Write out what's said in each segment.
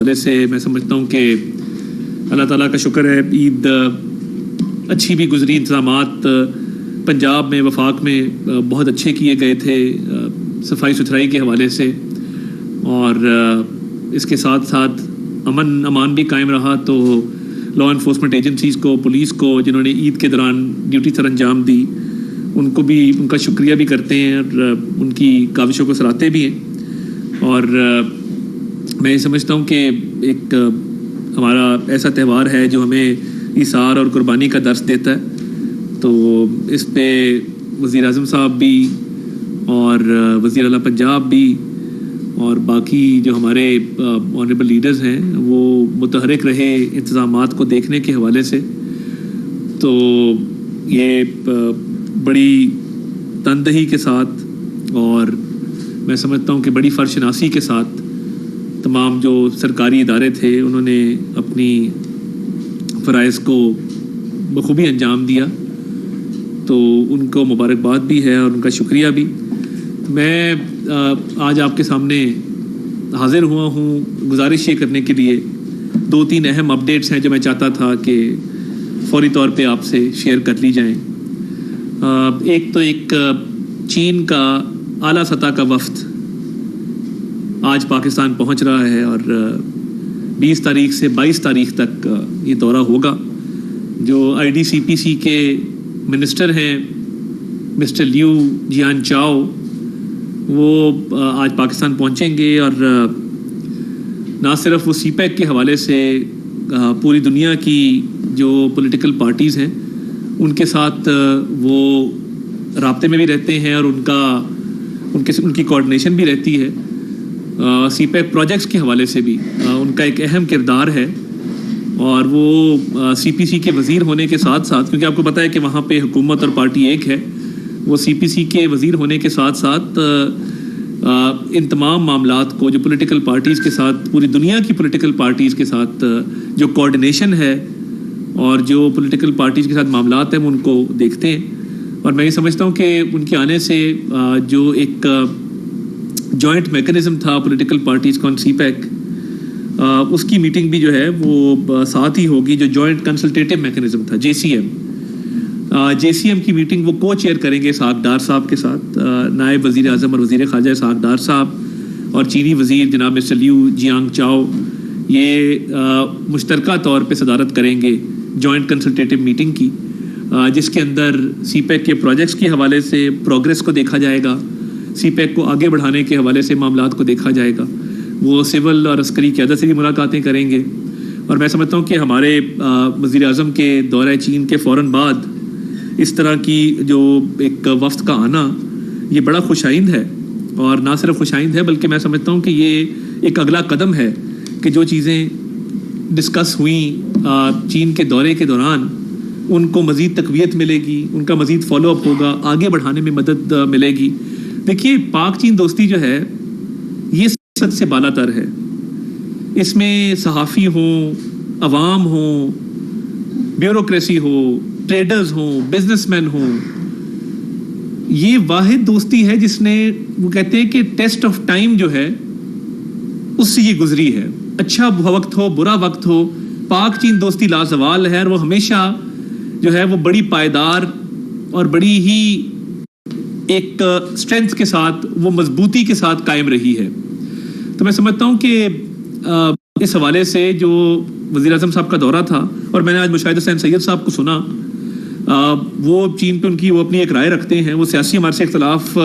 حوالے سے میں سمجھتا ہوں کہ اللہ تعالیٰ کا شکر ہے عید اچھی بھی گزری. انتظامات پنجاب میں وفاق میں بہت اچھے کیے گئے تھے صفائی ستھرائی کے حوالے سے, اور اس کے ساتھ ساتھ امن امان بھی قائم رہا. تو لا انفورسمنٹ ایجنسیز کو, پولیس کو, جنہوں نے عید کے دوران ڈیوٹی سر انجام دی, ان کو بھی ان کا شکریہ بھی کرتے ہیں اور ان کی کاوشوں کو سراہتے بھی ہیں. اور میں سمجھتا ہوں کہ ایک ہمارا ایسا تہوار ہے جو ہمیں ایثار اور قربانی کا درس دیتا ہے. تو اس پہ وزیر اعظم صاحب بھی اور وزیر اعلیٰ پنجاب بھی اور باقی جو ہمارے آنریبل لیڈرز ہیں وہ متحرک رہے انتظامات کو دیکھنے کے حوالے سے. تو یہ بڑی تندہی کے ساتھ اور میں سمجھتا ہوں کہ بڑی فرشناسی کے ساتھ تمام جو سرکاری ادارے تھے انہوں نے اپنی فرائض کو بخوبی انجام دیا. تو ان کو مبارکباد بھی ہے اور ان کا شکریہ بھی. میں آج آپ کے سامنے حاضر ہوا ہوں گزارش یہ کرنے کے لیے, 2-3 اہم اپڈیٹس ہیں جو میں چاہتا تھا کہ فوری طور پہ آپ سے شیئر کر لی جائیں. ایک چین کا اعلیٰ سطح کا وفد آج پاکستان پہنچ رہا ہے اور 20 تاریخ سے 22 تاریخ تک یہ دورہ ہوگا. جو IDCPC کے منسٹر ہیں مسٹر لیو جیان چاؤ, وہ آج پاکستان پہنچیں گے اور نہ صرف وہ CPEC کے حوالے سے پوری دنیا کی جو پولیٹیکل پارٹیز ہیں ان کے ساتھ وہ رابطے میں بھی رہتے ہیں اور ان کی کوارڈینیشن بھی رہتی ہے. CPEC پروجیکٹس کے حوالے سے بھی ان کا ایک اہم کردار ہے. اور وہ CPC کے وزیر ہونے کے ساتھ ساتھ, کیونکہ آپ کو پتہ ہے کہ وہاں پہ حکومت اور پارٹی ایک ہے, وہ CPC کے وزیر ہونے کے ساتھ ساتھ ان تمام معاملات کو جو پولیٹیکل پارٹیز کے ساتھ, پوری دنیا کی پولیٹیکل پارٹیز کے ساتھ جو کوارڈینیشن ہے اور جو پولیٹیکل پارٹیز کے ساتھ معاملات ہیں وہ ان کو دیکھتے ہیں. اور میں یہ سمجھتا ہوں کہ ان کے آنے سے جو ایک جوائنٹ میکنزم تھا پولیٹیکل پارٹیز کا CPEC, اس کی میٹنگ بھی جو ہے وہ ساتھ ہی ہوگی. جو جوائنٹ کنسلٹیٹو میکنزم تھا JCM کی میٹنگ وہ کو چیئر کریں گے اسحاق ڈار صاحب کے ساتھ. نائب وزیر اعظم اور وزیر خارجہ اسحاق ڈار صاحب اور چینی وزیر جناب مسٹر لیو جیانگ چاؤ یہ مشترکہ طور پہ صدارت کریں گے جوائنٹ کنسلٹیٹو میٹنگ کی, جس کے اندر CPEC کے پروجیکٹس کے حوالے سے پروگریس کو دیکھا جائے گا, CPEC کو آگے بڑھانے کے حوالے سے معاملات کو دیکھا جائے گا. وہ سول اور عسکری قیادت سے بھی ملاقاتیں کریں گے. اور میں سمجھتا ہوں کہ ہمارے وزیر اعظم کے دورہ چین کے فوراً بعد اس طرح کی جو ایک وفد کا آنا یہ بڑا خوش آئند ہے. اور نہ صرف خوش آئند ہے بلکہ میں سمجھتا ہوں کہ یہ ایک اگلا قدم ہے کہ جو چیزیں ڈسکس ہوئیں چین کے دورے کے دوران ان کو مزید تقویت ملے گی, ان کا مزید فالو اپ ہوگا, آگے بڑھانے میں مدد ملے گی. دیکھیے پاک چین دوستی جو ہے یہ سب سے بالا تر ہے. اس میں صحافی ہوں, عوام ہوں, بیوروکریسی ہو, ٹریڈرز ہوں, بزنس مین ہوں, یہ واحد دوستی ہے جس نے, وہ کہتے ہیں کہ ٹیسٹ آف ٹائم جو ہے اس سے یہ گزری ہے. اچھا وقت ہو برا وقت ہو, پاک چین دوستی لازوال ہے اور وہ ہمیشہ جو ہے وہ بڑی پائیدار اور بڑی ہی ایک اسٹرینتھ کے ساتھ, وہ مضبوطی کے ساتھ قائم رہی ہے. تو میں سمجھتا ہوں کہ اس حوالے سے جو وزیر اعظم صاحب کا دورہ تھا, اور میں نے آج مشاہد حسین سید صاحب کو سنا, وہ چین پہ وہ اپنی ایک رائے رکھتے ہیں, وہ سیاسی ہمارے سے اختلاف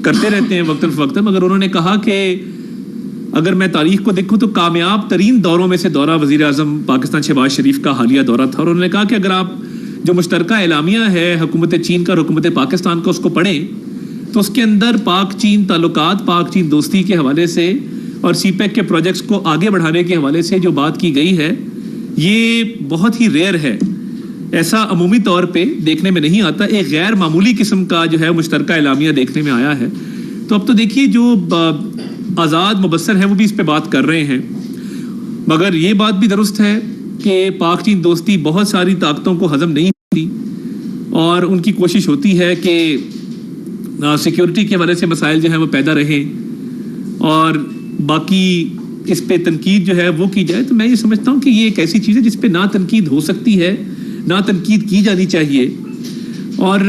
کرتے رہتے ہیں وقتاً فوقتاً, مگر انہوں نے کہا کہ اگر میں تاریخ کو دیکھوں تو کامیاب ترین دوروں میں سے دورہ وزیر اعظم پاکستان شہباز شریف کا حالیہ دورہ تھا. اور انہوں نے کہا کہ اگر آپ جو مشترکہ اعلامیہ ہے حکومت چین کا اور حکومت پاکستان کا اس کو پڑھیں تو اس کے اندر پاک چین تعلقات, پاک چین دوستی کے حوالے سے اور CPEC کے پروجیکٹس کو آگے بڑھانے کے حوالے سے جو بات کی گئی ہے یہ بہت ہی ریئر ہے. ایسا عمومی طور پہ دیکھنے میں نہیں آتا. ایک غیر معمولی قسم کا جو ہے مشترکہ اعلامیہ دیکھنے میں آیا ہے. تو اب تو دیکھیے جو آزاد مبصر ہیں وہ بھی اس پہ بات کر رہے ہیں, مگر یہ بات بھی درست ہے کہ پاک چین دوستی بہت ساری طاقتوں کو ہضم نہیں ہوتی اور ان کی کوشش ہوتی ہے کہ سیکیورٹی کے حوالے سے مسائل جو ہیں وہ پیدا رہیں اور باقی اس پہ تنقید جو ہے وہ کی جائے تو میں یہ سمجھتا ہوں کہ یہ ایک ایسی چیز ہے جس پہ نہ تنقید ہو سکتی ہے نہ تنقید کی جانی چاہیے. اور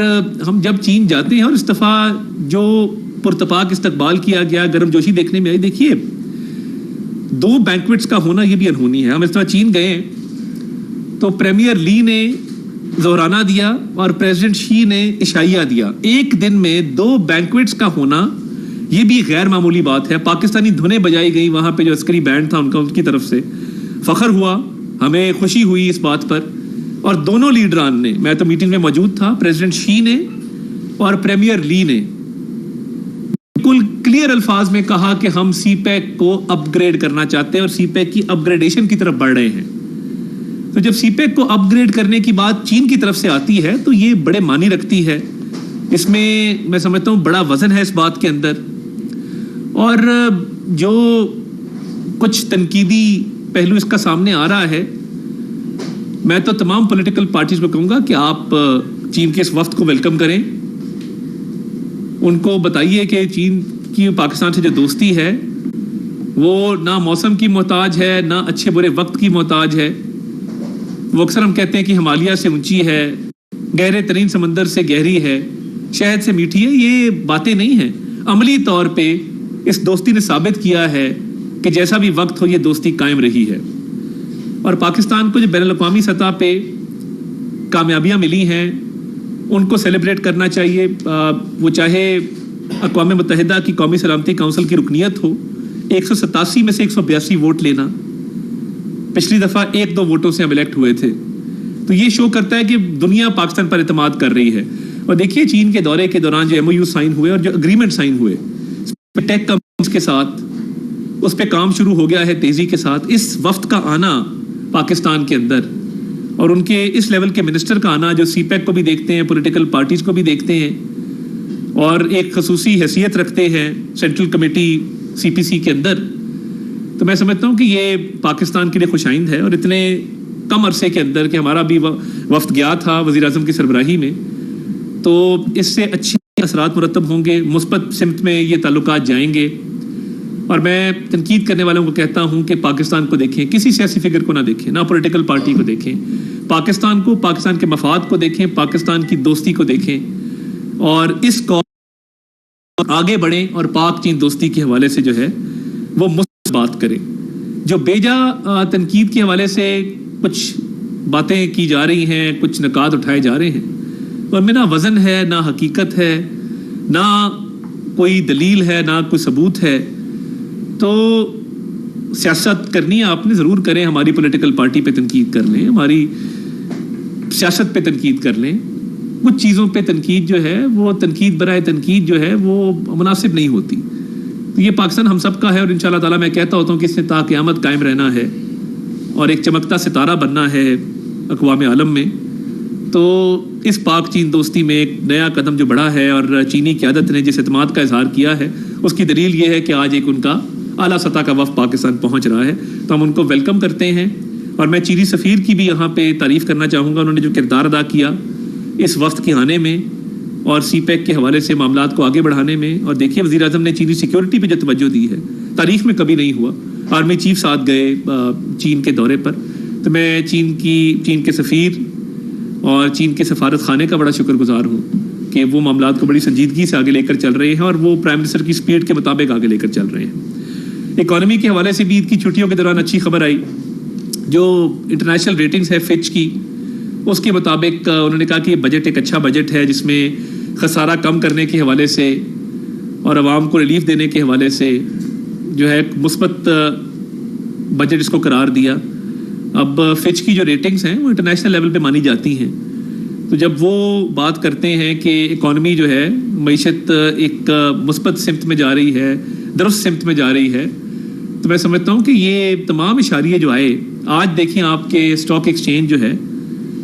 ہم جب چین جاتے ہیں اور اس دفعہ جو پرتپاک استقبال کیا گیا, گرم جوشی دیکھنے میں آئی. دیکھیے 2 بینکویٹس کا ہونا یہ بھی انہونی ہے. ہم اس طرح چین گئے تو پریمیئر لی نے ظہرانہ دیا اور پریزیڈنٹ شی نے عشائیہ دیا. ایک دن میں 2 بینکویٹس کا ہونا یہ بھی غیر معمولی بات ہے. پاکستانی دھنیں بجائی گئی وہاں پہ, جو عسکری بینڈ تھا ان کی طرف سے. فخر ہوا, ہمیں خوشی ہوئی اس بات پر. اور دونوں لیڈران نے, میں تو میٹنگ میں موجود تھا, پریزیڈنٹ شی نے اور پریمیئر لی نے بالکل کلیئر الفاظ میں کہا کہ ہم سی پیک کو اپ گریڈ کرنا چاہتے ہیں اور سی پیک کی اپ گریڈیشن کی طرف بڑھ رہے ہیں. تو جب سی پیک کو اپ گریڈ کرنے کی بات چین کی طرف سے آتی ہے تو یہ بڑے معنی رکھتی ہے. اس میں سمجھتا ہوں بڑا وزن ہے اس بات کے اندر. اور جو کچھ تنقیدی پہلو اس کا سامنے آ رہا ہے, میں تو تمام پولیٹیکل پارٹیز کو کہوں گا کہ آپ چین کے اس وفد کو ویلکم کریں. ان کو بتائیے کہ چین کی پاکستان سے جو دوستی ہے وہ نہ موسم کی محتاج ہے نہ اچھے برے وقت کی محتاج ہے. وہ اکثر ہم کہتے ہیں کہ ہمالیہ سے اونچی ہے, گہرے ترین سمندر سے گہری ہے, شہد سے میٹھی ہے. یہ باتیں نہیں ہیں. عملی طور پہ اس دوستی نے ثابت کیا ہے کہ جیسا بھی وقت ہو یہ دوستی قائم رہی ہے. اور پاکستان کو جو بین الاقوامی سطح پہ کامیابیاں ملی ہیں ان کو سیلیبریٹ کرنا چاہیے. وہ چاہے اقوام متحدہ کی قومی سلامتی کونسل کی رکنیت ہو, 187 میں سے 182 ووٹ لینا, پچھلی دفعہ 1-2 ووٹوں سے ہم الیکٹ ہوئے تھے. تو یہ شو کرتا ہے کہ دنیا پاکستان پر اعتماد کر رہی ہے. اور دیکھیے چین کے دورے کے دوران جو MOU سائن ہوئے اور جو اگریمنٹ سائن ہوئے ٹیک کمپنیز کے ساتھ, اس پہ کام شروع ہو گیا ہے تیزی کے ساتھ. اس وفد کا آنا پاکستان کے اندر اور ان کے اس لیول کے منسٹر کا آنا جو سی پیک کو بھی دیکھتے ہیں, پولیٹیکل پارٹیز کو بھی دیکھتے ہیں اور ایک خصوصی حیثیت رکھتے ہیں سینٹرل کمیٹی CPC کے اندر, تو میں سمجھتا ہوں کہ یہ پاکستان کے لیے خوش آئند ہے. اور اتنے کم عرصے کے اندر کہ ہمارا بھی وفد گیا تھا وزیر اعظم کی سربراہی میں, تو اس سے اچھے اثرات مرتب ہوں گے, مثبت سمت میں یہ تعلقات جائیں گے. اور میں تنقید کرنے والوں کو کہتا ہوں کہ پاکستان کو دیکھیں, کسی سیاسی فگر کو نہ دیکھیں, نہ پولیٹیکل پارٹی کو دیکھیں, پاکستان کو, پاکستان کے مفاد کو دیکھیں, پاکستان کی دوستی کو دیکھیں اور اس کو آگے بڑھیں اور پاک چین دوستی کے حوالے سے جو ہے وہ مثبت بات کریں. جو بیجا تنقید کے حوالے سے کچھ باتیں کی جا رہی ہیں, کچھ نکات اٹھائے جا رہے ہیں, اور میں نہ وزن ہے نہ حقیقت ہے نہ کوئی دلیل ہے نہ کوئی ثبوت ہے. تو سیاست کرنی ہے آپ نے, ضرور کریں. ہماری پولیٹیکل پارٹی پہ تنقید کر لیں, ہماری سیاست پہ تنقید کر لیں. کچھ چیزوں پہ تنقید جو ہے وہ تنقید برائے تنقید جو ہے وہ مناسب نہیں ہوتی. تو یہ پاکستان ہم سب کا ہے اور انشاءاللہ تعالیٰ میں کہتا ہوتا ہوں کہ اس نے تا قیامت قائم رہنا ہے اور ایک چمکتا ستارہ بننا ہے اقوام عالم میں. تو اس پاک چین دوستی میں ایک نیا قدم جو بڑھا ہے اور چینی قیادت نے جس اعتماد کا اظہار کیا ہے اس کی دلیل یہ ہے کہ آج ایک ان کا اعلیٰ سطح کا وفد پاکستان پہنچ رہا ہے. تو ہم ان کو ویلکم کرتے ہیں. اور میں چینی سفیر کی بھی یہاں پہ تعریف کرنا چاہوں گا. انہوں نے جو کردار ادا کیا اس وفد کے آنے میں اور سی پیک کے حوالے سے معاملات کو آگے بڑھانے میں. اور دیکھیے وزیر اعظم نے چینی سیکیورٹی پہ جو توجہ دی ہے تاریخ میں کبھی نہیں ہوا. آرمی چیف ساتھ گئے چین کے دورے پر. تو میں چین کے سفیر اور چین کے سفارت خانے کا بڑا شکر گزار ہوں کہ وہ معاملات کو بڑی سنجیدگی سے آگے لے کر چل رہے ہیں اور وہ پرائم منسٹر کی سپیڈ کے مطابق آگے لے کر چل رہے ہیں. اکانومی کے حوالے سے بھی عید کی چھٹیوں کے دوران اچھی خبر آئی. جو انٹرنیشنل ریٹنگز ہے فچ کی, اس کے مطابق انہوں نے کہا کہ یہ بجٹ ایک اچھا بجٹ ہے جس میں خسارہ کم کرنے کے حوالے سے اور عوام کو ریلیف دینے کے حوالے سے جو ہے مثبت بجٹ اس کو قرار دیا. اب فچ کی جو ریٹنگز ہیں وہ انٹرنیشنل لیول پہ مانی جاتی ہیں. تو جب وہ بات کرتے ہیں کہ اکانومی جو ہے معیشت ایک مثبت سمت میں جا رہی ہے, درست سمت میں جا رہی ہے, تو میں سمجھتا ہوں کہ یہ تمام اشاریے جو آئے, آج دیکھیں آپ کے اسٹاک ایکسچینج جو ہے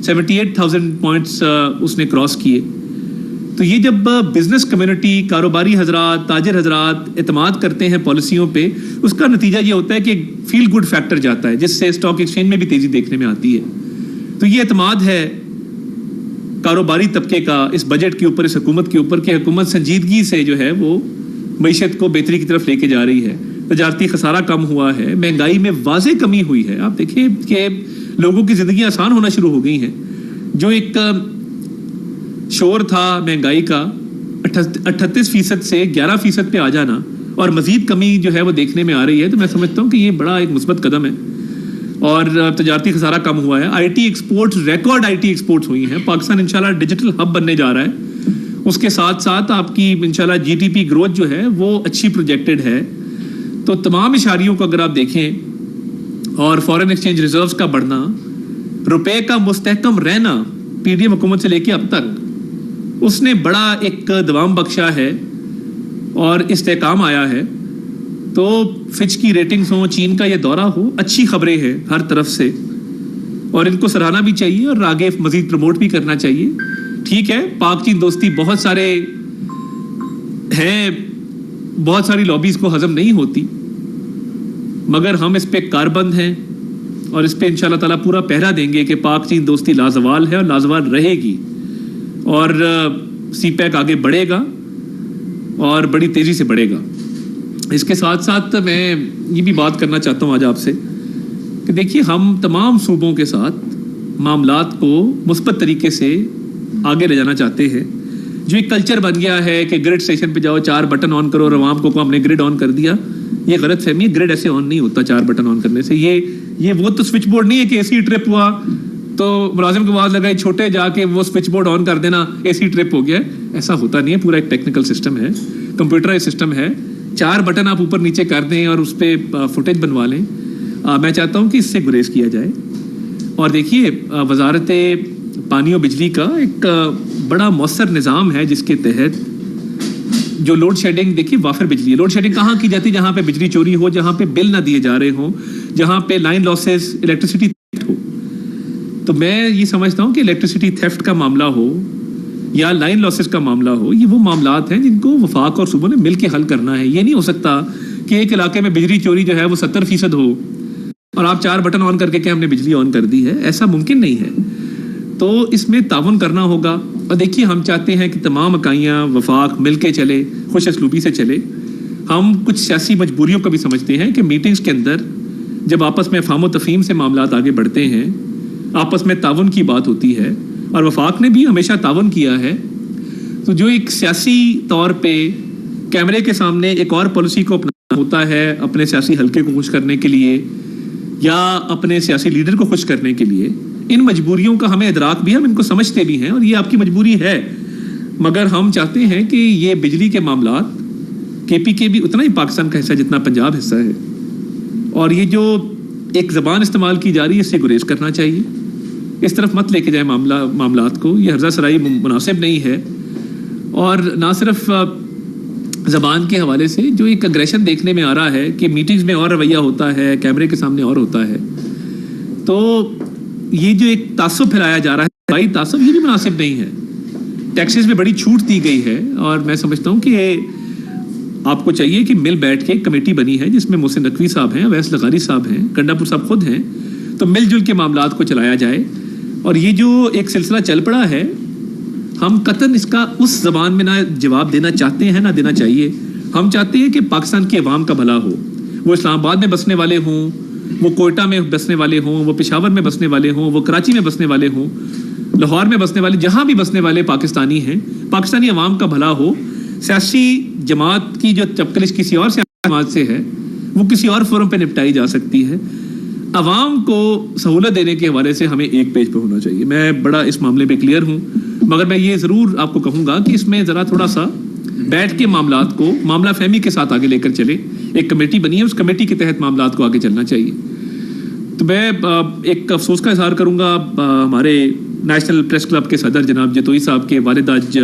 78,000 پوائنٹس اس نے کراس کیے. تو یہ جب بزنس کمیونٹی, کاروباری حضرات, تاجر حضرات اعتماد کرتے ہیں پالیسیوں پہ, اس کا نتیجہ یہ ہوتا ہے کہ فیل گڈ فیکٹر جاتا ہے جس سے اسٹاک ایکسچینج میں بھی تیزی دیکھنے میں آتی ہے. تو یہ اعتماد ہے کاروباری طبقے کا اس بجٹ کے اوپر, اس حکومت کے اوپر کہ حکومت سنجیدگی سے جو ہے وہ معیشت کو بہتری کی طرف لے کے جا رہی ہے. تجارتی خسارہ کم ہوا ہے, مہنگائی میں واضح کمی ہوئی ہے. آپ دیکھیں کہ لوگوں کی زندگی آسان ہونا شروع ہو گئی ہیں. جو ایک شور تھا مہنگائی کا 38% سے 11% پہ آ جانا اور مزید کمی جو ہے وہ دیکھنے میں آ رہی ہے, تو میں سمجھتا ہوں کہ یہ بڑا ایک مثبت قدم ہے. اور تجارتی خسارہ کم ہوا ہے. I T exports, record I T exports ہوئی ہیں. پاکستان انشاءاللہ ڈیجیٹل ہب بننے جا رہا ہے. اس کے ساتھ ساتھ آپ کی انشاءاللہ جی ٹی پی گروتھ جو ہے وہ اچھی پروجیکٹڈ ہے. تو تمام اشاریوں کو اگر آپ دیکھیں, اور فارن ایکسچینج ریزروز کا بڑھنا, روپے کا مستحکم رہنا پی ڈی ایم حکومت سے لے کے اب تک, اس نے بڑا ایک دوام بخشا ہے اور استحکام آیا ہے. تو فچ کی ریٹنگز ہوں, چین کا یہ دورہ ہو, اچھی خبریں ہیں ہر طرف سے, اور ان کو سراہنا بھی چاہیے اور آگے مزید پروموٹ بھی کرنا چاہیے. ٹھیک ہے, پاک چین دوستی بہت سارے ہیں, بہت ساری لابیز کو ہضم نہیں ہوتی, مگر ہم اس پہ کاربند ہیں اور اس پہ انشاءاللہ تعالیٰ پورا پہرا دیں گے کہ پاک چین دوستی لازوال ہے اور لازوال رہے گی, اور سی پیک آگے بڑھے گا اور بڑی تیزی سے بڑھے گا. اس کے ساتھ ساتھ میں یہ بھی بات کرنا چاہتا ہوں آج آپ سے کہ دیکھیے, ہم تمام صوبوں کے ساتھ معاملات کو مثبت طریقے سے آگے لے جانا چاہتے ہیں. جو ایک کلچر بن گیا ہے کہ گرڈ اسٹیشن پہ جاؤ, 4 بٹن آن کرو اور عوام کو ہم نے گرڈ آن کر دیا, یہ غلط فہمی ہے. گرڈ ایسے آن نہیں ہوتا 4 بٹن آن کرنے سے. یہ وہ تو سوئچ بورڈ نہیں ہے کہ اے سی ٹرپ ہوا تو ملازم کو آواز لگائی چھوٹے جا کے وہ سوئچ بورڈ آن کر دینا, اے سی ٹرپ ہو گیا. ایسا ہوتا نہیں ہے. پورا ایک ٹیکنیکل سسٹم ہے, کمپیوٹرائز سسٹم ہے. 4 بٹن آپ اوپر نیچے کر دیں اور اس پہ فوٹیج بنوا لیں. میں چاہتا ہوں کہ اس سے گریز کیا جائے. اور دیکھیے, وزارت پانی اور بجلی کا ایک بڑا مؤثر نظام ہے جس کے تحت جو لوڈ شیڈنگ, دیکھیے وافر بجلی, لوڈ شیڈنگ کہاں کی جاتی ہے؟ جہاں پہ بجلی چوری ہو, جہاں پہ بل نہ دیے جا رہے ہوں, جہاں پہ لائن لاسز, الیکٹریسٹی تھیفٹ ہو. تو میں یہ سمجھتا ہوں کہ الیکٹریسٹی تھیفٹ کا معاملہ ہو یا لائن لاسز کا معاملہ ہو, یہ وہ معاملات ہیں جن کو وفاق اور صوبوں نے مل کے حل کرنا ہے. یہ نہیں ہو سکتا کہ ایک علاقے میں بجلی چوری جو ہے وہ 70% ہو اور آپ 4 بٹن آن کر کے کہ ہم نے بجلی آن کر دی ہے. ایسا ممکن نہیں ہے. تو اس میں تعاون کرنا ہوگا. اور دیکھیے, ہم چاہتے ہیں کہ تمام اکائیاں وفاق مل کے چلے, خوش اسلوبی سے چلے. ہم کچھ سیاسی مجبوریوں کو بھی سمجھتے ہیں کہ میٹنگز کے اندر جب آپس میں افہام و تفہیم سے معاملات آگے بڑھتے ہیں, آپس میں تعاون کی بات ہوتی ہے, اور وفاق نے بھی ہمیشہ تعاون کیا ہے, تو جو ایک سیاسی طور پہ کیمرے کے سامنے ایک اور پالیسی کو اپنانا ہوتا ہے اپنے سیاسی حلقے کو خوش کرنے کے لیے یا اپنے سیاسی لیڈر کو خوش کرنے کے لیے, ان مجبوریوں کا ہمیں ادراک بھی ہے, ہم ان کو سمجھتے بھی ہیں, اور یہ آپ کی مجبوری ہے. مگر ہم چاہتے ہیں کہ یہ بجلی کے معاملات کے پی کے بھی اتنا ہی پاکستان کا حصہ جتنا پنجاب حصہ ہے, اور یہ جو ایک زبان استعمال کی جا رہی ہے اس سے گریز کرنا چاہیے. اس طرف مت لے کے جائیں معاملات کو. یہ ہرزہ سرائی مناسب نہیں ہے. اور نہ صرف زبان کے حوالے سے جو ایک اگریشن دیکھنے میں آ رہا ہے کہ میٹنگز میں اور رویہ ہوتا ہے, کیمرے کے سامنے اور ہوتا ہے, تو یہ جو ایک تعصب پھیلایا جا رہا ہے, بھائی تعصب یہ بھی مناسب نہیں ہے. ٹیکسز میں بڑی چھوٹ دی گئی ہے, اور میں سمجھتا ہوں کہ آپ کو چاہیے کہ مل بیٹھ کے ایک کمیٹی بنی ہے جس میں محسن نقوی صاحب ہیں, اویس لغاری صاحب ہیں, کنڈا پور صاحب خود ہیں, تو مل جل کے معاملات کو چلایا جائے. اور یہ جو ایک سلسلہ چل پڑا ہے, ہم قطعاً اس کا اس زبان میں نہ جواب دینا چاہتے ہیں نہ دینا چاہیے. ہم چاہتے ہیں کہ پاکستان کی عوام کا بھلا ہو. وہ اسلام آباد میں بسنے والے ہوں, وہ کوئٹہ میں بسنے والے ہوں, وہ پشاور میں بسنے والے ہوں, وہ کراچی میں بسنے والے ہوں, لاہور میں بسنے والے, جہاں بھی بسنے والے پاکستانی ہیں, پاکستانی عوام کا بھلا ہو. سیاسی جماعت کی جو چپکلش کسی اور سیاسی جماعت سے ہے وہ کسی اور فورم پہ نپٹائی جا سکتی ہے. عوام کو سہولت دینے کے حوالے سے ہمیں ایک پیج پہ ہونا چاہیے. میں بڑا اس معاملے پہ کلیئر ہوں, مگر میں یہ ضرور آپ کو کہوں گا کہ اس میں ذرا تھوڑا سا بیٹھ کے معاملات کو معاملہ فہمی کے ساتھ آگے لے کر چلے. ایک کمیٹی بنی ہے, اس کمیٹی کے تحت معاملات کو آگے چلنا چاہیے. تو میں ایک افسوس کا اظہار کروں گا, ہمارے نیشنل پریس کلب کے صدر جناب جتوئی صاحب کے والد آج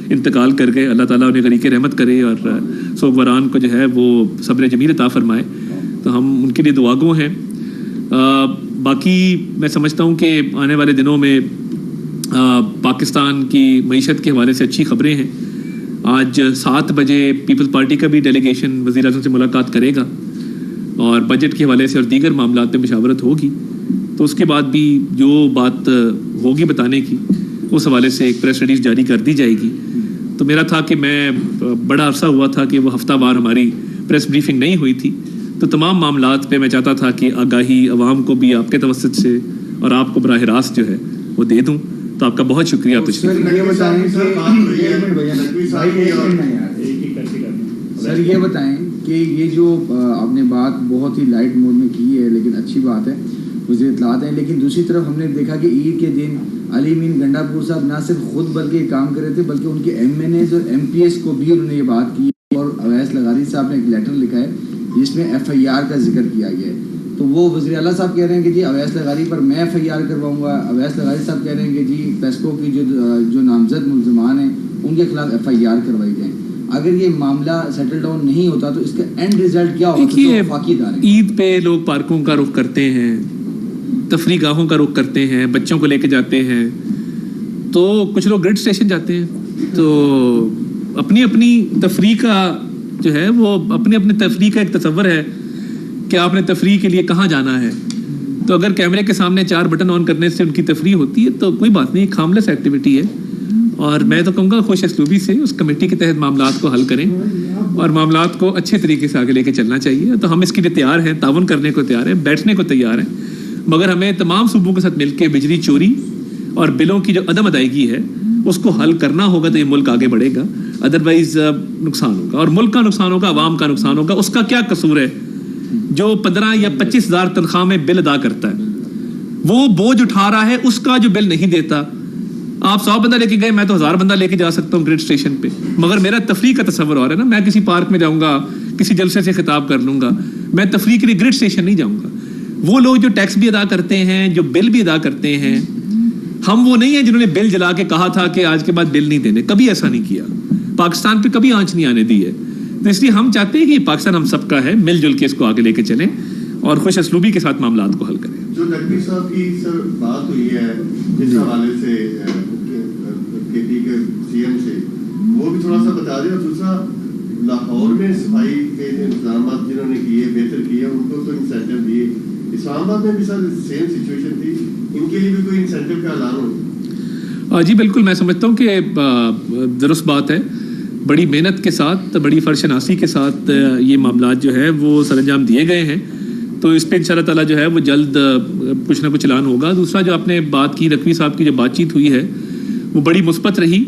انتقال کر گئے. اللہ تعالیٰ انہیں غریق رحمت کرے اور سوگواران کو جو ہے وہ صبر جمیل عطا فرمائے. تو ہم ان کے لیے دعاگو ہیں. باقی میں سمجھتا ہوں کہ آنے والے دنوں میں پاکستان کی معیشت کے حوالے سے اچھی خبریں ہیں. آج 7 بجے پیپلز پارٹی کا بھی ڈیلیگیشن وزیر اعظم سے ملاقات کرے گا, اور بجٹ کے حوالے سے اور دیگر معاملات میں مشاورت ہوگی. تو اس کے بعد بھی جو بات ہوگی بتانے کی, اس حوالے سے ایک پریس ریلیز جاری کر دی جائے گی. تو میرا تھا کہ میں بڑا عرصہ ہوا تھا کہ وہ ہفتہ وار ہماری پریس بریفنگ نہیں ہوئی تھی, تو تمام معاملات پہ میں چاہتا تھا کہ آگاہی عوام کو بھی آپ کے توسط سے اور آپ کو براہ راست جو ہے وہ دے دوں. تو آپ کا بہت شکریہ. سر یہ بتائیں کہ یہ جو آپ نے بات بہت ہی لائٹ موڈ میں کی ہے لیکن اچھی بات ہے, وزیر اطلاعات ہیں, لیکن دوسری طرف ہم نے دیکھا کہ عید کے دن علی امین گنڈا پور صاحب نہ صرف خود بلکہ یہ کام کر رہے تھے بلکہ ان کے ایم این ایز اور ایم پی ایس کو بھی انہوں نے یہ بات کی. اور اویس لغاری صاحب نے ایک لیٹر لکھا ہے جس میں ایف آئی آر کا ذکر کیا گیا ہے. تو وہ وزیر اعلیٰ صاحب کہہ رہے ہیں کہ جی اویس لغاری پر میں ایف آئی آر کرواؤں گا. اویس لغاری صاحب کہہ رہے ہیں کہ جی پیسکو کی جو نامزد ملزمان ہیں ان کے خلاف ایف آئی آر کروائی جائیں. اگر یہ معاملہ سیٹل ڈاؤن نہیں ہوتا تو اس کا اینڈ ریزلٹ کیا ہوگا؟ عید پہ لوگ پارکوں کا رخ کرتے ہیں, تفریح گاہوں کا رخ کرتے ہیں, بچوں کو لے کے جاتے ہیں, تو کچھ لوگ گریڈ اسٹیشن جاتے ہیں. تو اپنی اپنی تفریح کا جو ہے وہ اپنی اپنی تفریح کا ایک تصور ہے کہ آپ نے تفریح کے لیے کہاں جانا ہے. تو اگر کیمرے کے سامنے 4 بٹن آن کرنے سے ان کی تفریح ہوتی ہے تو کوئی بات نہیں, ایک ہارملیس ایکٹیویٹی ہے. اور میں تو کہوں گا خوش اسلوبی سے اس کمیٹی کے تحت معاملات کو حل کریں اور معاملات کو اچھے طریقے سے آگے لے کے چلنا چاہیے. تو ہم اس کے لیے تیار ہیں, تعاون کرنے کو تیار ہیں, بیٹھنے کو تیار ہیں, مگر ہمیں تمام صوبوں کے ساتھ مل کے بجلی چوری اور بلوں کی جو عدم ادائیگی ہے اس کو حل کرنا ہوگا تو یہ ملک آگے بڑھے گا. ادروائز نقصان ہوگا, اور ملک کا نقصان ہوگا, عوام کا نقصان ہوگا. اس کا کیا قصور ہے جو 15 یا 25 ہزار تنخواہ میں بل ادا کرتا ہے, وہ بوجھ اٹھا رہا ہے, اس کا جو بل نہیں دیتا. آپ 100 بندہ لے کے گئے, میں تو 1000 بندہ لے کے جا سکتا ہوں گریڈ اسٹیشن پہ, مگر میرا تفریح کا تصور اور ہے نا. میں کسی پارک میں جاؤں گا, کسی جلسے سے خطاب کر لوں گا, میں تفریح کے لیے گریڈ اسٹیشن نہیں جاؤں گا. وہ لوگ جو ٹیکس بھی ادا کرتے ہیں, جو بل بھی ادا کرتے ہیں, ہم وہ نہیں ہیں جنہوں نے بل جلا کے کہا تھا کہ آج کے بعد بل نہیں دینے. کبھی ایسا نہیں کیا, پاکستان پہ کبھی آنچ نہیں آنے دی ہے. تو اس لیے ہم چاہتے ہیں کہ پاکستان ہم سب کا ہے, مل جل کے اس کو آگے لے کے چلیں اور خوش اسلوبی کے ساتھ معاملات کو حل کریں. جو نقوی صاحب کی سر بات ہوئی ہے جس حوالے سے کے پی کے سی ایم سے, وہ بھی تھوڑا سا بتا دیں. اور دوسرا لاہور میں صفائی کے انتظامات جنہوں نے کیے بہتر کیے ان کو تو انسینٹیو دیے. اسلام آباد میں بھی سر سیم سچویشن تھی, ان کے لیے بھی کوئی انسینٹیو کا اعلان ہو؟ جی بالکل, میں سمجھتا ہوں کہ درست بات ہے. بڑی محنت کے ساتھ, بڑی فرشناسی کے ساتھ یہ معاملات جو ہے وہ سر انجام دیے گئے ہیں. تو اس پہ انشاءاللہ تعالیٰ جو ہے وہ جلد کچھ نہ کچھ اعلان ہوگا. دوسرا جو آپ نے بات کی, نقوی صاحب کی جو بات چیت ہوئی ہے وہ بڑی مثبت رہی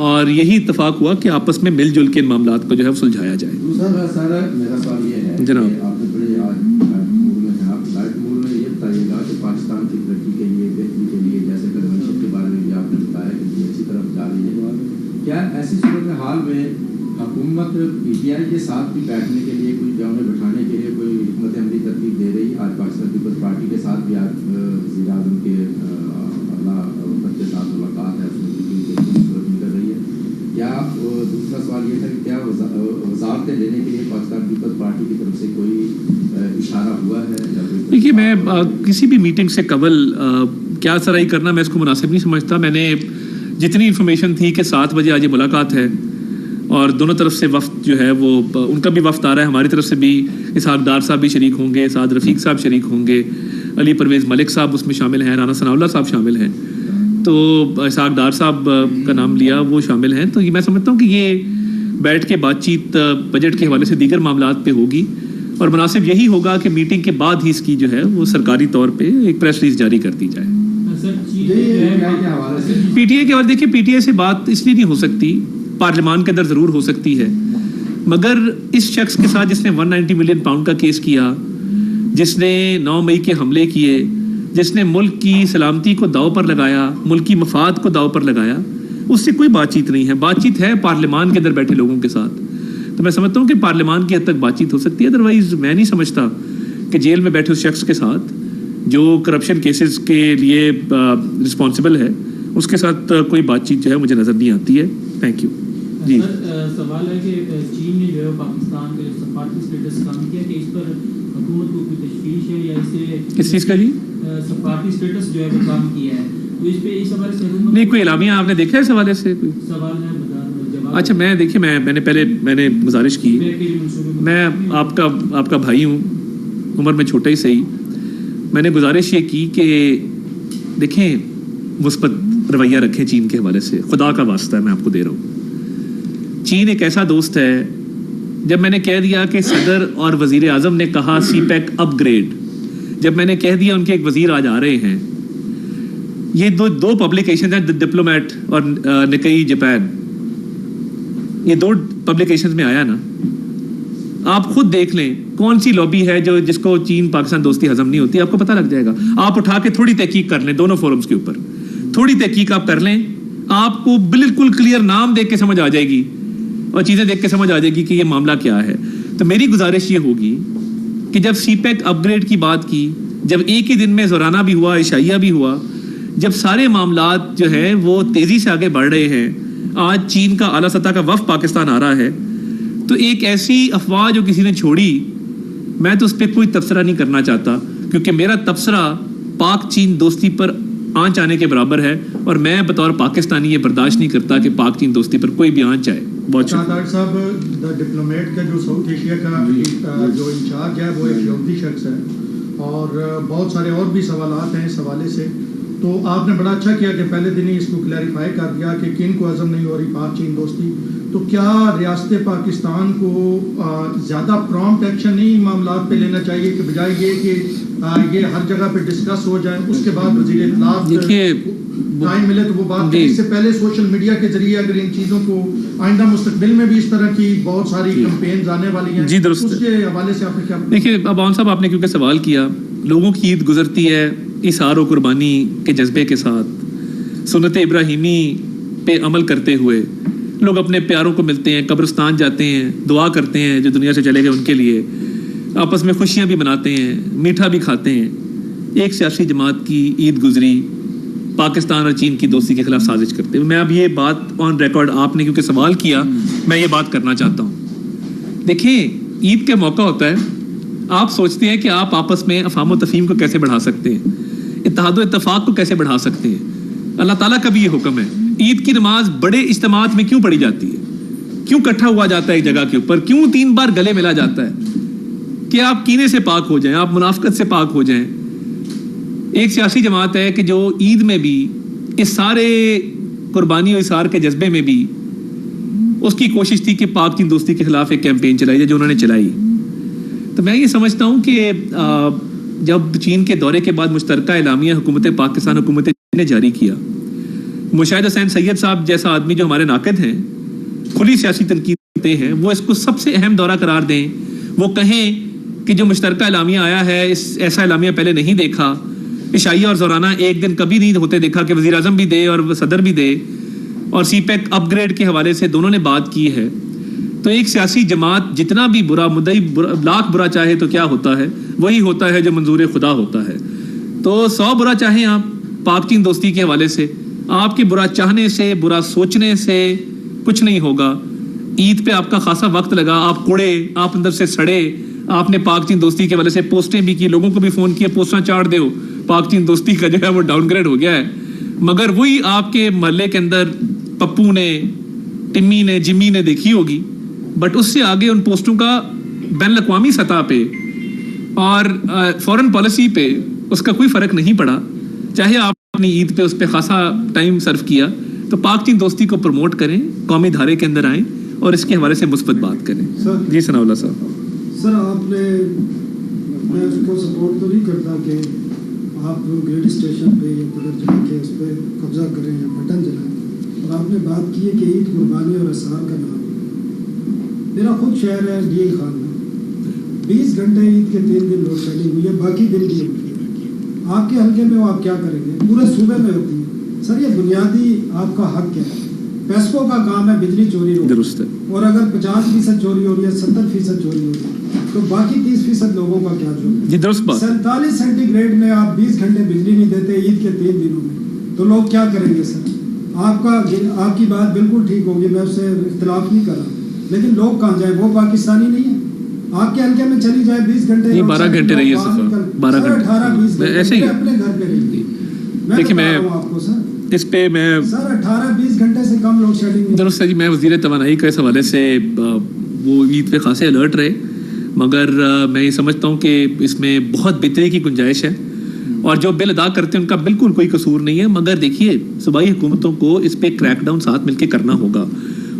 اور یہی اتفاق ہوا کہ آپس میں مل جل کے ان معاملات کو جو ہے وہ سلجھایا جائے. دوسرا سارا میرا سوال یہ ہے جناب, آپ نے بڑے لائٹ موڈ میں یہ بتائیے گا کہ پاکستان کی ترقی کے لیے, بہتری کے لیے, جیسے کہ ریونشن کے بارے میں بھی آپ نے بتایا کہ یہ اچھی طرف جا رہی ہے, کیا ایسی صورت حال میں حکومت پی ٹی آئی کے ساتھ بھی بیٹھنے کے لیے, کوئی جامع بٹھانے کے لیے کوئی حکمت عملی ترتیب دے رہی ہے؟ آج پاکستان پیپلز پارٹی کے ساتھ بھی آج وزیر اعظم کے اعلیٰ وفد کے ساتھ ملاقات ہے, اس میں صورت نکل رہی ہے. کیا دوسرا سوال یہ تھا کہ کیا وزارتیں لینے کے لیے پاکستان پیپلز پارٹی کی طرف سے کوئی اشارہ ہوا ہے؟ دیکھیے, میں کسی بھی میٹنگ سے قبل کیا سرائی کرنا میں اس کو مناسب نہیں سمجھتا. میں نے جتنی انفارمیشن تھی کہ 7 بجے آج یہ ملاقات ہے اور دونوں طرف سے وفد جو ہے وہ, ان کا بھی وفد آ رہا ہے, ہماری طرف سے بھی اسحاق ڈار صاحب بھی شریک ہوں گے, سعد رفیق صاحب شریک ہوں گے, علی پرویز ملک صاحب اس میں شامل ہیں, رانا ثناء اللہ صاحب شامل ہیں, تو اسحاق ڈار صاحب کا نام لیا وہ شامل ہیں. تو میں سمجھتا ہوں کہ یہ بیٹھ کے بات چیت بجٹ کے حوالے سے دیگر معاملات پہ ہوگی اور مناسب یہی ہوگا کہ میٹنگ کے بعد ہی اس کی جو ہے وہ سرکاری طور پہ ایک پریس ریلیز جاری کر دی جائے. پی ٹی آئی کے حوالے دیکھیے, پی ٹی آئی سے بات اس لیے نہیں ہو سکتی, پارلیمان کے اندر ضرور ہو سکتی ہے, مگر اس شخص کے ساتھ جس نے 190 ملین پاؤنڈ کا کیس کیا, جس نے 9 مئی کے حملے کیے, جس نے ملک کی سلامتی کو داؤ پر لگایا, ملکی مفاد کو داؤ پر لگایا, اس سے کوئی بات چیت نہیں ہے. بات چیت ہے پارلیمان کے اندر بیٹھے لوگوں کے ساتھ. تو میں سمجھتا ہوں کہ پارلیمان کی حد تک بات چیت ہو سکتی ہے. ادروائز میں نہیں سمجھتا کہ جیل میں بیٹھے اس شخص کے ساتھ جو کرپشن کیسز کے لیے رسپانسبل ہے, اس کے ساتھ کوئی بات چیت جو ہے مجھے نظر نہیں آتی ہے. Thank you. جی سوال ہے کہ چین نے جو ہے پاکستان کے سفارتی اسٹیٹس کم کیا, کہ اس پر حکومت کو کوئی تشویش ہے یا اسے کس چیز کا؟ جی سفارتی اسٹیٹس جو ہے وہ کم کیا ہے, تو اس پہ اس حوالے سے نہیں کوئی اعلامیہ آپ نے دیکھا ہے اس حوالے سے؟ کوئی سوال ہے اچھا, میں دیکھیے میں نے گزارش کی, میں آپ کا بھائی ہوں, عمر میں چھوٹا ہی صحیح, میں نے گزارش یہ کی کہ دیکھیں مثبت رویہ رکھیں چین کے حوالے سے. خدا کا واسطہ ہے, میں آپ کو دے رہا ہوں, چین ایک ایسا دوست ہے جب میں نے کہہ دیا کہ صدر اور وزیر اعظم نے کہا سی پیک اپ گریڈ، جب میں نے کہہ دیا ان کے ایک وزیر آج آ رہے ہیں، یہ دو پبلیکیشن ہیں، ڈپلومیٹ اور نکئی جاپان، یہ 2 پبلیکیشن میں آیا نا، آپ خود دیکھ لیں کون سی لابی ہے جس کو چین پاکستان دوستی ہضم نہیں ہوتی، آپ کو پتہ لگ جائے گا. آپ اٹھا کے تھوڑی تحقیق کر لیں دونوں فورمز کے اوپر، تھوڑی تحقیق آپ کر لیں، آپ کو بالکل کلیئر نام دیکھ کے سمجھ آ جائے گی اور چیزیں دیکھ کے سمجھ آ جائے گی کہ یہ معاملہ کیا ہے. تو میری گزارش یہ ہوگی کہ جب سی پیک اپ گریڈ کی بات کی، جب ایک ہی دن میں زورانہ بھی ہوا، عشائیہ بھی ہوا، جب سارے معاملات جو ہیں وہ تیزی سے آگے بڑھ رہے ہیں، آج چین کا اعلیٰ سطح کا وفد پاکستان آ رہا ہے، تو ایک ایسی افواہ جو کسی نے چھوڑی، میں تو اس پہ کوئی تبصرہ نہیں کرنا چاہتا، کیونکہ میرا تبصرہ پاک چین دوستی پر آنچ آنے کے برابر ہے، اور میں بطور پاکستانی یہ برداشت نہیں کرتا کہ پاک چین دوستی پر کوئی بھی آنچ آئے. بہت ڈاکٹر صاحب، ڈپلومیٹ کا جو ساؤتھ ایشیا کا جو انچارج ہے وہ ایک یہودی شخص ہے، اور بہت سارے اور بھی سوالات ہیں اس حوالے سے. تو آپ نے بڑا اچھا کیا کہ پہلے دن ہی اس کو کلیریفائی کر دیا کہ کن کو ہضم نہیں ہو رہی پاک چین دوستی. تو کیا ریاست پاکستان کو زیادہ پرومپٹ ایکشن نہیں معاملات پہ لینا چاہیے کہ بجائے یہ کہ یہ ہر جگہ پہ ڈسکس ہو جائے، اس کے بعد وزیر اطلاعات ٹائم ملے تو وہ بات کریں، اس سے پہلے سوشل میڈیا کے ذریعے اگر ان چیزوں کو آئندہ مستقبل میں بھی اس طرح کی بہت ساری کمپینز آنے والی ہیں، جی درست. اس کے حوالے سے آپ نے کیا؟ دیکھیے ابان صاحب، آپ نے کیونکہ سوال کیا، لوگوں کی عید گزرتی ہے اثار و قربانی کے جذبے کے ساتھ، سنت ابراہیمی پہ عمل کرتے ہوئے لوگ اپنے پیاروں کو ملتے ہیں، قبرستان جاتے ہیں، دعا کرتے ہیں جو دنیا سے چلے گئے ان کے لیے، آپس میں خوشیاں بھی مناتے ہیں، میٹھا بھی کھاتے ہیں. ایک سیاسی جماعت کی عید گزری پاکستان اور چین کی دوستی کے خلاف سازش کرتے ہوئے. میں اب یہ بات آن ریکارڈ، آپ نے کیونکہ سوال کیا، میں یہ بات کرنا چاہتا ہوں. دیکھیں، عید کا موقع ہوتا ہے، آپ سوچتے ہیں کہ آپ آپس میں افہام و تفہیم کو کیسے بڑھا سکتے ہیں، اتحاد و اتفاق کو کیسے بڑھا سکتے ہیں. اللہ تعالیٰ کا بھی یہ حکم ہے. عید کی نماز بڑے اجتماعات میں کیوں پڑھی جاتی ہے، کیوں اکٹھا ہوا جاتا ہے ایک جگہ کے اوپر، کیوں 3 بار گلے ملا جاتا ہے؟ کہ آپ کینے سے پاک ہو جائیں، آپ منافقت سے پاک ہو جائیں. ایک سیاسی جماعت ہے کہ جو عید میں بھی اس سارے قربانی و اثار کے جذبے میں بھی اس کی کوشش تھی کہ پاک چین دوستی کے خلاف ایک کیمپین چلائی جائے جو انہوں نے چلائی. تو میں یہ سمجھتا ہوں کہ جب چین کے دورے کے بعد مشترکہ اعلامیہ حکومت پاکستان حکومت نے جاری کیا، مشاہد حسین سید صاحب جیسا آدمی جو ہمارے ناقد ہیں، کھلی سیاسی تنقید کرتے ہیں، وہ اس کو سب سے اہم دورہ قرار دیں، وہ کہیں کہ جو مشترکہ اعلامیہ آیا ہے، ایسا اعلامیہ پہلے نہیں دیکھا، عشائیہ اور زورانہ ایک دن کبھی نہیں ہوتے دیکھا کہ وزیر اعظم بھی دے اور صدر بھی دے، اور سی پیک اپ گریڈ کے حوالے سے دونوں نے بات کی ہے. تو ایک سیاسی جماعت جتنا بھی برا مدعی لاکھ برا چاہے تو کیا ہوتا ہے، وہی ہوتا ہے جو منظور خدا ہوتا ہے. تو 100 برا چاہیں آپ پاک چین دوستی کے حوالے سے، آپ کے برا چاہنے سے، برا سوچنے سے کچھ نہیں ہوگا. عید پہ آپ کا خاصا وقت لگا، آپ کوڑے، آپ اندر سے سڑے، آپ نے پاک چین دوستی کے حوالے سے پوسٹیں بھی کی، لوگوں کو بھی فون کیا پوسٹاں چاڑ دو، پاک چین دوستی کا جو ہے وہ ڈاؤن گریڈ ہو گیا ہے. مگر وہی آپ کے محلے کے اندر پپو نے، ٹمی نے، جمی نے دیکھی ہوگی، بٹ اس سے آگے ان پوسٹوں کا بین الاقوامی سطح پہ اور فورن پالیسی پہ اس کا کوئی فرق نہیں پڑا. چاہے آپ اپنی عید پہ اس پہ خاصا ٹائم صرف کیا. تو پاک چین دوستی کو پروموٹ کریں، قومی دھارے کے اندر آئیں اور اس کے حوالے سے مثبت بات کریں. جی ثناء اللہ صاحب. سر آپ نے، میں اس کو سپورٹ تو نہیں کرتا کہ آپ گریڈ اسٹیشن پہ یا کدھر جا کے اس پہ قبضہ کریں یا بٹن جلائیں، اور آپ نے بات کی ہے کہ عید قربانی اور اسرار کا نام. میرا خود شہر ہے ڈی خان میں، 20 گھنٹے عید کے 3 دن لوڈ شیڈنگ ہوئی ہے، باقی دن کی ہوتی ہے. آپ کے حلقے میں وہ آپ کیا کریں گے؟ پورے صوبے میں ہوتی ہے. سر یہ بنیادی آپ کا حق ہے. پیسکو کا کام ہے بجلی چوری ہو، درست ہے، اور اگر 50% چوری ہو رہی ہے، 70% چوری ہو رہی ہے، تو باقی 30% لوگوں کا کیا جو ہے؟ جی درست بات. 47 سینٹی گریڈ میں آپ 20 گھنٹے بجلی نہیں دیتے عید کے 3 دنوں میں، تو لوگ کیا کریں گے؟ سر آپ کی بات بالکل ٹھیک ہوگی، میں اس سے اختلاف نہیں کر رہا، لیکن لوگ کہاں جائیں؟ وہ پاکستانی نہیں ہیں. آپ کے حلقے میں چلی جائے 20 گھنٹے، 12 گھنٹے رہی ہے سفر، 12 گھنٹے 18-20 گھنٹے ایسے ہی اپنے گھر پہ رہی. دیکھیے میں آپ کو سر اس پہ میں سر 18-20 گھنٹے سے کم لوڈ شیڈنگ. درست ہے جی. میں وزیر توانائی کا اس حوالے سے وہ عید پہ خاصے الرٹ رہے، مگر میں یہ سمجھتا ہوں کہ اس میں بہت بہتری کی گنجائش ہے، اور جو بل ادا کرتے ہیں ان کا بالکل کوئی قصور نہیں ہے. مگر دیکھیے صوبائی حکومتوں کو اس پہ کریک ڈاؤن ساتھ مل کے کرنا ہوگا.